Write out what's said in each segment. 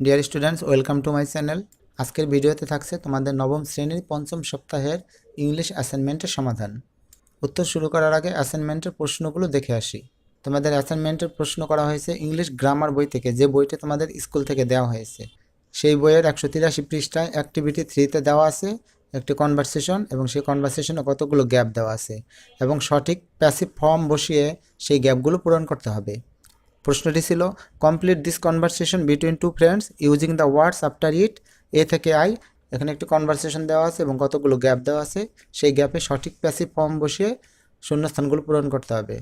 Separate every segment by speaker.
Speaker 1: Dear students, welcome to my channel. আজকের ভিডিওতে থাকছে তোমাদের নবম শ্রেণীর পঞ্চম সপ্তাহের ইংলিশ অ্যাসাইনমেন্টের সমাধান। উত্তর শুরু করার আগে অ্যাসাইনমেন্টের প্রশ্নগুলো দেখে আসি। তোমাদের অ্যাসাইনমেন্টের প্রশ্ন করা হয়েছে ইংলিশ গ্রামার বই থেকে, যে বইটি তোমাদের স্কুল থেকে দেওয়া হয়েছে। সেই বইয়ের 183 পৃষ্ঠায় অ্যাক্টিভিটি 3-তে দেওয়া আছে একটি কনভারসেশন, এবং সেই কনভারসেশনে কতগুলো গ্যাপ দেওয়া আছে এবং সঠিক প্যাসিভ ফর্ম বসিয়ে সেই গ্যাপগুলো পূরণ করতে হবে। প্রশ্নটি ছিল complete this conversation between two friends using the words after it A থেকে আই। এখানে একটি কনভারসেশন দেওয়া আছে এবং কতগুলো গ্যাপ দেওয়া আছে, সেই গ্যাপে সঠিক প্যাসিভ ফর্ম বসিয়ে শূন্যস্থানগুলো পূরণ করতে হবে।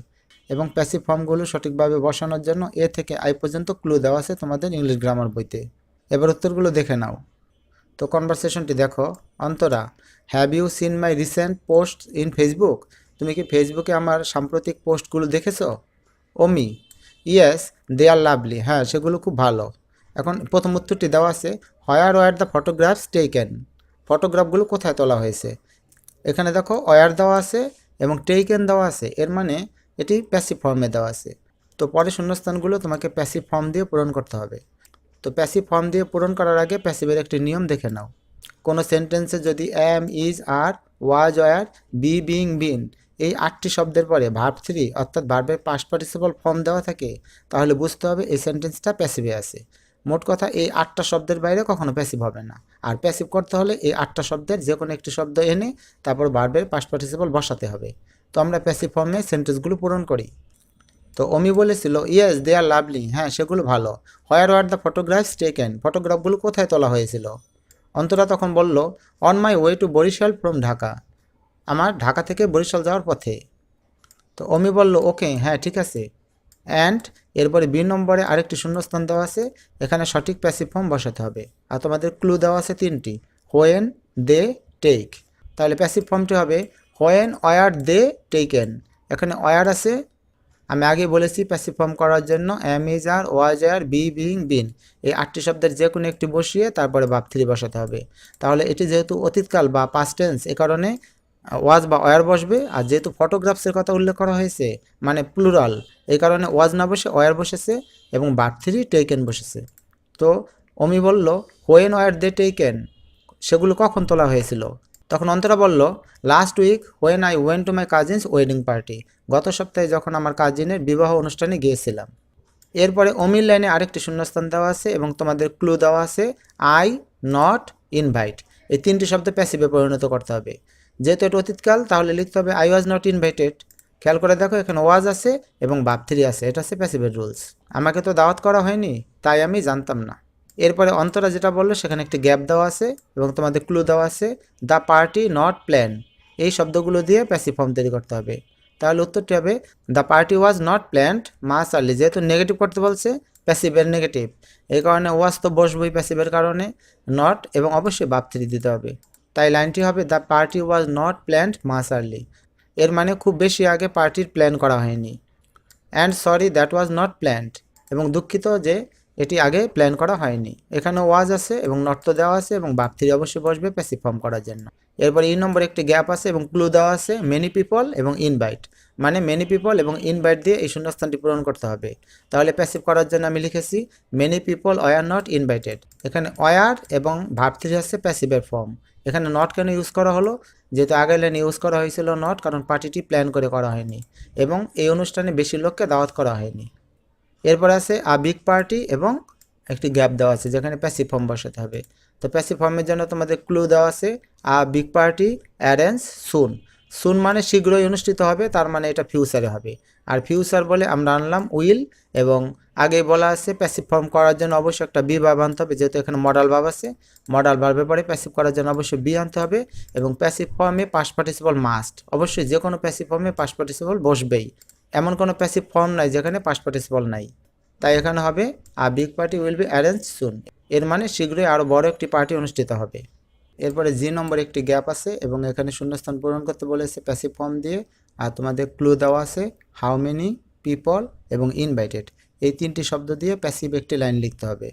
Speaker 1: এবং প্যাসিভ ফর্মগুলো সঠিকভাবে বসানোর জন্য এ থেকে আই পর্যন্ত ক্লু দেওয়া আছে তোমাদের ইংলিশ গ্রামার বইতে। এবার উত্তরগুলো দেখে নাও। তো কনভারসেশনটি দেখো। Antara, have you seen my recent post in Facebook? তুমি কি ফেসবুকে আমার সাম্প্রতিক পোস্টগুলো দেখেছো? Omi, yes they are lovely. হ্যাঁ, সেগুলো খুব ভালো। এখন প্রথম উত্তরটি দেওয়া আছে where were the photographs taken. ফটোগ্রাফগুলো কোথায় তোলা হয়েছে? এখানে দেখো ওয়ার দেওয়া আছে এবং টেকেন দেওয়া আছে, এর মানে এটি প্যাসিভ ফর্মে দেওয়া আছে। তো পরে শূন্যস্থানগুলো তোমাকে প্যাসিভ ফর্ম দিয়ে পূরণ করতে হবে। তো প্যাসিভ ফর্ম দিয়ে পূরণ করার আগে প্যাসিভের একটি নিয়ম দেখে নাও। কোনো সেন্টেন্সে যদি am, is, are, was, were, be, being, been এই 8টি শব্দের পরে ভার্ব 3 অর্থাৎ ভার্বের পাস্ট পার্টিসিপল ফর্ম দেওয়া থাকে, তাহলে বুঝতে হবে এই সেন্টেন্সটা প্যাসিভে আছে। মোট কথা, এই 8টা শব্দের বাইরে কখনো প্যাসিভ হবে না। আর প্যাসিভ করতে হলে এই 8টা শব্দের যে কোনো একটি শব্দ এনে তারপর ভার্বের পাস্ট পার্টিসিপল বসাতে হবে। তো আমরা প্যাসিভ ফর্মে সেন্টেন্সগুলো পূরণ করি। তো অমি বলেছিল ইয়েস দে আর লাভলি। হ্যাঁ, সেগুলো ভালো। Where were the photographs taken? ফটোগ্রাফগুলো কোথায় তোলা হয়েছিল? অন্তরা তখন বলল on my way to Barishal from Dhaka. আমার ঢাকা থেকে বরিশাল যাওয়ার পথে। তো অমি বলল ওকে, হ্যাঁ ঠিক আছে। অ্যান্ড এরপরে বি নম্বরে আরেকটি শূন্যস্থান দেওয়া আছে, এখানে সঠিক প্যাসিভ ফর্ম বসাতে হবে। আর তোমাদের ক্লু দেওয়া আছে 3টি, হোয়েন, দে, টেক। তাহলে প্যাসিভ ফর্মটি হবে হোয়েন ওয়ার দে টেকেন। এখানে ওয়ার আছে, আমি আগে বলেছি প্যাসিভ ফর্ম করার জন্য am, is, are, was, are, be, being, been এই 8টি শব্দের যে কোনো একটি বসিয়ে তারপরে ভার্ব 3 বসাতে হবে। তাহলে এটি যেহেতু অতীতকাল বা পাস্ট টেন্স, এ কারণে ওয়াজ বা ওয়ার বসবে। আর যেহেতু ফটোগ্রাফসের কথা উল্লেখ করা হয়েছে মানে প্লুরাল, এই কারণে ওয়াজ না বসে ওয়ার বসেছে এবং ভার্ব 3 টেকেন বসেছে। তো অমি বলল হোয়েন ওয়ার দে টেকেন, সেগুলো কখন তোলা হয়েছিল? তখন অন্তরা বলল last week when I went to my cousin's wedding party. গত সপ্তাহে যখন আমার কাজিনের বিবাহ অনুষ্ঠানে গিয়েছিলাম। এরপরে অমির লাইনে আরেকটি শূন্যস্থান দেওয়া আছে এবং তোমাদের ক্লু দেওয়া আছে আই নট ইনভাইট। এই 3টি শব্দ প্যাসিভে পরিণত করতে হবে। যেহেতু এটা অতীতকাল, তাহলে লিখতে হবে আই ওয়াজ নট ইনভাইটেড। খেয়াল করে দেখো, এখানে ওয়াজ আছে এবং ভার্ব 3 আছে, এটা হচ্ছে প্যাসিভের রুলস। আমাকে তো দাওয়াত করা হয়নি, তাই আমি জানতাম না। এরপরে অন্তরা যেটা বললো সেখানে একটি গ্যাপ দেওয়া আছে এবং তোমাদের ক্লু দেওয়া আছে দ্য পার্টি নট প্ল্যান। এই শব্দগুলো দিয়ে প্যাসিভ ফর্ম তৈরি করতে হবে। তাহলে উত্তরটি হবে the party was not planned much earlier. যেহেতু নেগেটিভ করতে বলছে, প্যাসিভের নেগেটিভ, এই কারণে ওয়াজ তো বসবই প্যাসিভের কারণে, নট এবং অবশ্যই ভার্ব 3 দিতে হবে। তাই লাইনটি হবে the party was not planned much earlier. এর মানে খুব বেশি আগে পার্টির প্ল্যান করা হয়নি। And sorry that was not planned, এবং দুঃখিত যে এটি আগে প্ল্যান করা হয়নি। এখানে ওয়াজ আছে এবং নট তো দেওয়া আছে এবং ভার্ব 3 অবশ্যই বসবে প্যাসিভ ফর্ম করার জন্য। এরপরে ই নম্বরে একটি গ্যাপ আছে এবং ক্লু দেওয়া আছে মেনি পিপল এবং ইনভাইট। মানে মেনি পিপল এবং ইনভাইট দিয়ে এই শূন্যস্থানটি পূরণ করতে হবে। তাহলে প্যাসিভ করার জন্য আমি লিখেছি many people were not invited. এখানে ওয়ার এবং ভার্ব 3 হচ্ছে প্যাসিভের ফর্ম। এখানে নট কেন ইউজ করা হলো? যেহেতু আগের লাইনে ইউজ করা হয়েছিল নট, কারণ পার্টিটি প্ল্যান করে করা হয়নি এবং এই অনুষ্ঠানে বেশি লোককে দাওয়াত করা হয়নি। এরপর আছে আ বিগ পার্টি এবং একটি গ্যাপ দেওয়া আছে যেখানে প্যাসিভ ফর্ম বসাতে হবে। তো প্যাসিভ ফর্মের জন্য তোমাদের ক্লু দেওয়া আছে আ বিগ পার্টি অ্যারেঞ্জ সুন। সুন মানে শীঘ্রই অনুষ্ঠিত হবে, তার মানে এটা ফিউচারে হবে। আর ফিউচার বলে আমরা আনলাম উইল, এবং আগে বলা আছে প্যাসিভ ফর্ম করার জন্য অবশ্যই একটা বি ভার্ব আনতে হবে। যেহেতু এখানে মডাল ভার্ব আছে, মডাল ভার্বের পরে প্যাসিভ করার জন্য অবশ্যই বি আনতে হবে। এবং প্যাসিভ ফর্মে পাস্ট পার্টিসিপল মাস্ট, অবশ্যই যে কোনো প্যাসিভ ফর্মে পাস্ট পার্টিসিপল বসবেই। এমন কোনো প্যাসিভ ফর্ম নাই যেখানে পাস্ট পার্টিসিপল নাই। তাই এখানে হবে a big party will be arrange soon. এর মানে শীঘ্রই আরও বড় একটি পার্টি অনুষ্ঠিত হবে। এরপরে জি নম্বরে একটি গ্যাপ আছে এবং এখানে শূন্যস্থান পূরণ করতে বলেছে প্যাসিভ ফর্ম দিয়ে। আর তোমাদের ক্লু দেওয়া আছে হাউ মেনি পিপল এবং ইনভাইটেড। এই 3টি শব্দ দিয়ে প্যাসিভ একটি লাইন লিখতে হবে।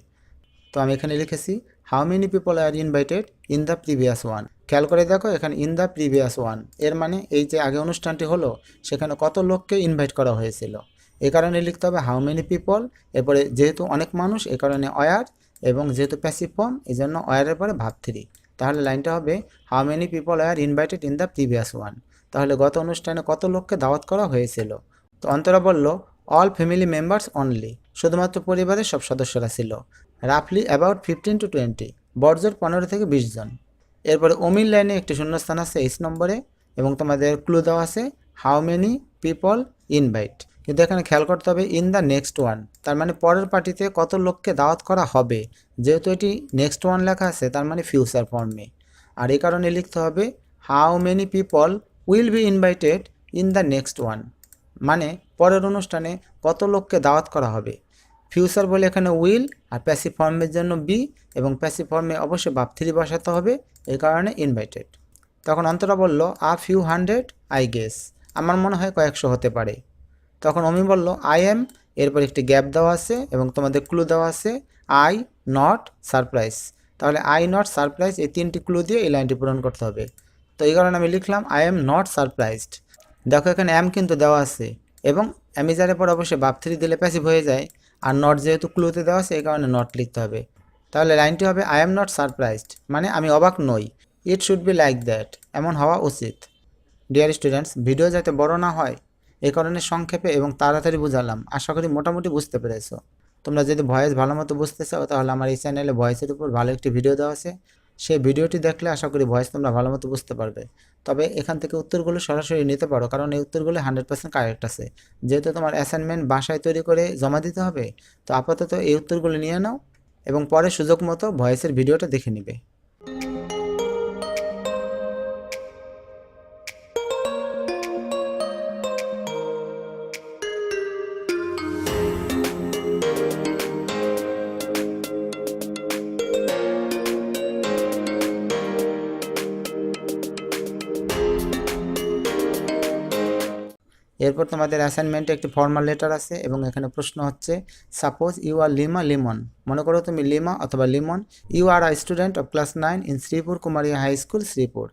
Speaker 1: তো আমি এখানে লিখেছি how many people are invited in the previous one. খেয়াল করে দেখো, এখানে ইন দ্য প্রিভিয়াস ওয়ান এর মানে এই যে আগে অনুষ্ঠানটি হলো সেখানে কত লোককে ইনভাইট করা হয়েছিল, এই কারণে লিখতে হবে হাউ মেনি পিপল। এরপরে যেহেতু অনেক মানুষ, এ কারণে ওয়ার, এবং যেহেতু প্যাসিভ ফর্ম এই জন্য ওয়ারের পরে ভার্ব 3। তাহলে লাইনটা হবে how many people are invited in the previous one. তাহলে গত অনুষ্ঠানে কত লোককে দাওয়াত করা হয়েছিল? তো অন্তরা বলল অল ফ্যামিলি মেম্বার্স অনলি, শুধুমাত্র পরিবারের সব সদস্যরা ছিল। রাফলি অ্যাবাউট 15 to 20, বড়জোর 15 থেকে 20 জন। এরপরে অমিল লাইনে একটি শূন্যস্থান আছে 8 নম্বরে এবং তোমাদের ক্লু দেওয়া আছে হাউ মেনি পিপল ইনভাইট, কিন্তু এখানে খেয়াল করতে হবে ইন দ্য নেক্সট ওয়ান, তার মানে পরের পার্টিতে কত লোককে দাওয়াত করা হবে। যেহেতু এটি নেক্সট ওয়ান লেখা আছে তার মানে ফিউচার ফর্মে, আর এই কারণে লিখতে হবে how many people will be invited in the next one, মানে পরের অনুষ্ঠানে কত লোককে দাওয়াত করা হবে। ফিউচার বলে এখানে উইল, আর প্যাসিভ ফর্মের জন্য বি, এবং প্যাসিভ ফর্মে অবশ্যই ভার্ব 3 বসাতে হবে, এই কারণে ইনভাইটেড। তখন অন্তরা বলল a few hundred I guess, আমার মনে হয় কয়েকশো হতে পারে। তখন অমি বলল আই এম, এরপর একটি গ্যাপ দেওয়া আছে এবং তোমাদের ক্লু দেওয়া আছে আই নট সারপ্রাইজ। তাহলে আই নট সারপ্রাইজ এই 3টি ক্লু দিয়ে এই লাইনটি পূরণ করতে হবে। তো এই কারণে আমি লিখলাম আই এম নট সারপ্রাইজড। দেখো এখানে অ্যাম কিন্তু দেওয়া আছে এবং অ্যামিজারের পর অবশ্যই ভার্ব 3 দিলে প্যাসিভ হয়ে যায়, আর নট যেহেতু ক্লুতে দেওয়া আছে এই কারণে নট লিখতে হবে। তাহলে লাইনটি হবে আই এম নট সারপ্রাইজড, মানে আমি অবাক নই। It should be like that, এমন হওয়া উচিত। ডিয়ার স্টুডেন্টস, ভিডিও যাতে বড় না হয় এই কারণে সংক্ষেপে এবং তাড়াতাড়ি বুঝালাম। আশা করি মোটামুটি বুঝতে পেরেছো। তোমরা যদি ভয়েস ভালো মতো বুঝতে চাও তাহলে আমার এই চ্যানেলে ভয়েসের উপর ভালো একটি ভিডিও দেওয়া আছে, সেই ভিডিওটি দেখলে আশা করি ভয়েস তোমরা ভালো মতো বুঝতে পারবে। তবে এখান থেকে উত্তরগুলো সরাসরি নিতে পারো, কারণ এই উত্তরগুলো 100% কারেক্ট আছে। যেহেতু তোমার অ্যাসাইনমেন্ট বাসায় তৈরি করে জমা দিতে হবে, তো আপাতত এই উত্তরগুলো নিয়ে নাও এবং পরে সুযোগ মতো ভয়েসের ভিডিওটা দেখে নিবে। এরপর তোমাদের অ্যাসাইনমেন্টে একটি ফর্মাল লেটার আছে এবং এখানে প্রশ্ন হচ্ছে suppose you are Lima Limon, মনে করো তুমি লিমা অথবা Limon, you are a student of class 9 in Sripur Kumaria high school Sripur.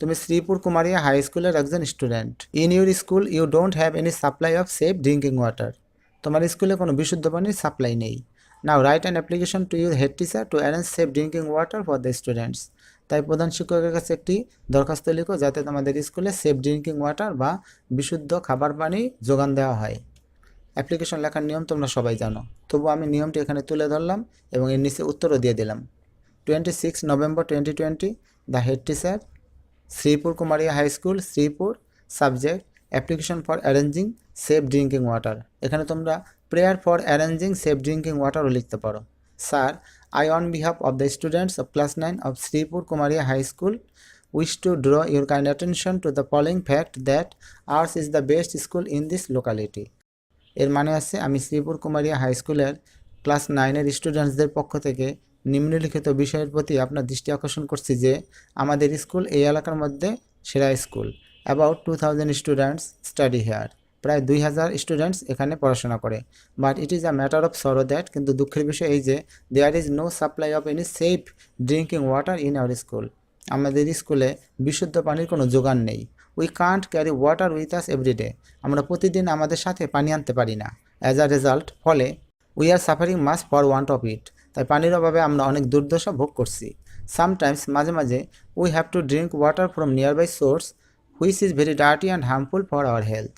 Speaker 1: তুমি শ্রীপুর কুমারিয়া হাই স্কুলের একজন student. In your school you don't have any supply of safe drinking water, তোমার স্কুলে কোনো বিশুদ্ধ পানির সাপ্লাই নেই। Now write an application to your head teacher to arrange safe drinking water for the students. তাই প্রধান শিক্ষকের কাছে একটি দরখাস্ত লিখো যাতে তোমাদের স্কুলে সেফ ড্রিঙ্কিং ওয়াটার বা বিশুদ্ধ খাবার পানি যোগান দেওয়া হয়। অ্যাপ্লিকেশন লেখার নিয়ম তোমরা সবাই জানো, তবু আমি নিয়মটি এখানে তুলে ধরলাম এবং এর নিচে উত্তরও দিয়ে দিলাম। 26 November 2020, the head teacher, Sripur Kumaria high school Sripur, subject application for arranging safe drinking water. এখানে তোমরা prayer for arranging safe drinking ওয়াটারও লিখতে পারো। Sir, I on behalf of the students of class 9 of Sripur Kumaria High School wish to draw your kind attention to the following fact that ours is the best school in this locality. এর মানে আছে আমি Sreepur Kumaria high স্কুলের class 9-এর স্টুডেন্টসদের পক্ষ থেকে নিম্নলিখিত বিষয়ের প্রতি আপনার দৃষ্টি আকর্ষণ করছি যে আমাদের স্কুল এই এলাকার মধ্যে সেরা school. About 2000 students study here, প্রায় 2000 স্টুডেন্টস এখানে পড়াশোনা করে। But it is a matter of sorrow that, কিন্তু দুঃখের বিষয় এই যে there is no supply of any safe drinking water in our school, আমাদের স্কুলে বিশুদ্ধ পানির কোনো যোগান নেই। We can't carry water with us everyday, আমরা প্রতিদিন আমাদের সাথে পানি আনতে পারি না। অ্যাজ আ রেজাল্ট, ফলে we are suffering mass for want of it, তাই পানির অভাবে আমরা অনেক দুর্দশা ভোগ করছি। সামটাইমস, মাঝে মাঝে, we have to drink water from nearby source which is very dirty and harmful for our health,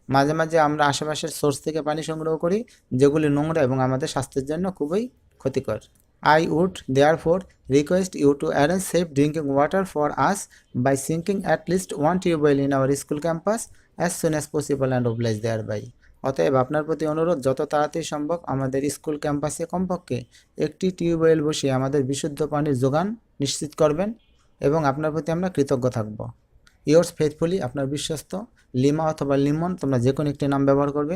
Speaker 1: মাঝে মাঝে আমরা আশেপাশের সোর্স থেকে পানি সংগ্রহ করি যেগুলি নোংরা এবং আমাদের স্বাস্থ্যের জন্য খুবই ক্ষতিকর। I would therefore request you to arrange safe drinking water for us by sinking at least one tubewell in our school campus as soon as possible and oblige thereby. অতএব আপনার প্রতি অনুরোধ, যত তাড়াতাড়ি সম্ভব আমাদের স্কুল ক্যাম্পাসে কমপক্ষে একটি টিউবওয়েল বসিয়ে আমাদের বিশুদ্ধ পানির যোগান নিশ্চিত করবেন এবং আপনার প্রতি আমরা কৃতজ্ঞ থাকব। ইয়োর্স ফেথফুলি, আপনার বিশ্বস্ত লিমা অথবা লিমন, তোমরা যে কোনো একটি নাম ব্যবহার করবে,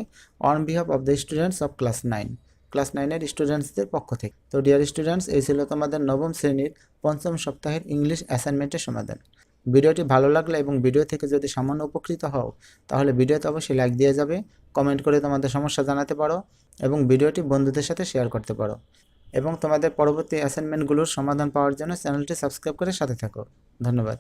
Speaker 1: on behalf of the students of class 9, class 9-এর স্টুডেন্টসদের পক্ষ থেকে। তো ডিয়ার স্টুডেন্টস, এই ছিল তোমাদের নবম শ্রেণীর 5ম সপ্তাহের ইংলিশ অ্যাসাইনমেন্টের সমাধান। ভিডিওটি ভালো লাগলে এবং ভিডিও থেকে যদি সামান্য উপকৃত হও তাহলে ভিডিওতে অবশ্যই লাইক দিয়ে যাবে, কমেন্ট করে তোমাদের সমস্যা জানাতে পারো এবং ভিডিওটি বন্ধুদের সাথে শেয়ার করতে পারো এবং তোমাদের পরবর্তী অ্যাসাইনমেন্টগুলোর সমাধান পাওয়ার জন্য চ্যানেলটি সাবস্ক্রাইব করে সাথে থাকো। ধন্যবাদ।